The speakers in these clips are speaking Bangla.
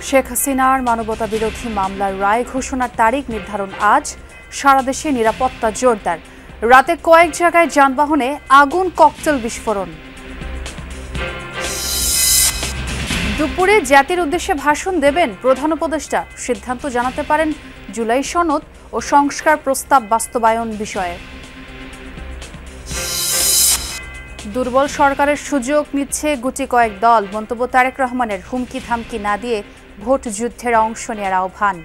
শেখ হাসিনার মানবতা বিরোধী মামলার রায় ঘোষণার তারিখ নির্ধারণ আজ। সারা দেশে নিরাপত্তা জোরদার। রাতে কয়েক জায়গায় যানবাহনে আগুন, ককটেল বিস্ফোরণ। দুপুরে জাতির উদ্দেশ্যে ভাষণ দেবেন প্রধান উপদেষ্টা। সিদ্ধান্ত জানাতে পারেন জুলাই সনদ ও সংস্কার প্রস্তাব বাস্তবায়ন বিষয়ে। দুর্বল সরকারের সুযোগ নিচ্ছে গুটি কয়েক দল। মন্তব্য তারেক রহমানের। হুমকি থামকি না দিয়ে ভোট যুদ্ধের অংশ নেওয়ার আহ্বান।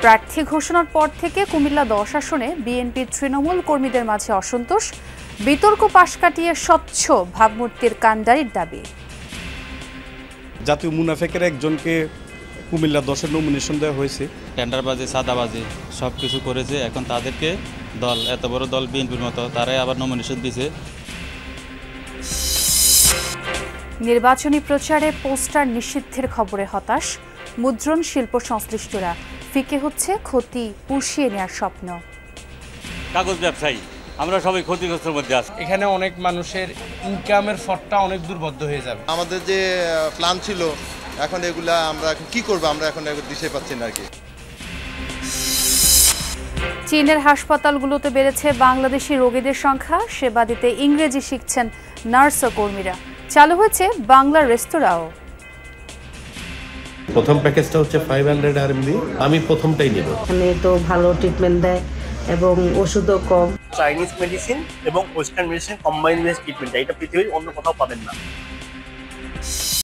প্রার্থী ঘোষণার পর থেকে কুমিল্লা 10 আসনে বিএনপির তৃণমূল কর্মীদের মাঝে অসন্তোষ। বিতর্ক পাশ কাটিয়ে স্বচ্ছ ভাবমূর্তির কান্ডারির দাবি। জাতীয় মুনাফেকের একজনকে কুমিল্লা 10-এর নমিনেশন দেওয়া হয়েছে। টেন্ডারবাজি, সাদাবাজি সব কিছু করেছে। এখন তাদেরকে দল, এত বড় দল বিএনপির মতো, তারাই আবার নমিনেশন দিয়েছে। নির্বাচনী প্রচারে পোস্টার নিষিদ্ধের খবরে হতাশ মুদ্রণ শিল্প সংশ্লিষ্টরা। ফিকে হচ্ছে ক্ষতি পুষিয়ে নেওয়ার স্বপ্ন। কাগজ ব্যবসায়ী আমরা সবাই ক্ষতিগ্রস্তের মধ্যে আছি। এখানে অনেক মানুষের ইনকামের ফটটা অনেক দুর্বদ্ধ হয়ে যাবে। আমাদের যে প্ল্যান ছিল, এখন এগুলা আমরা কি করব, আমরা এখন দিশে পাচ্ছি না আর কি। চীনের হাসপাতালগুলোতে বেড়েছে বাংলাদেশি রোগীদের সংখ্যা। সেবা দিতে ইংরেজি শিখছেন নার্স ও কর্মীরা। চালু হয়েছে বাংলা রেস্তোরাঁও। প্রথম প্যাকেজটা হচ্ছে 500 RMB। আমি প্রথমটাই নেব। এখানে তো ভালো ট্রিটমেন্ট দেয় এবং ওষুধও কম। চাইনিজ মেডিসিন এবং ওয়েস্টার্ন মেডিসিন কম্বাইন ট্রিটমেন্ট, এটা পৃথিবীর অন্য কোথাও পাবেন না।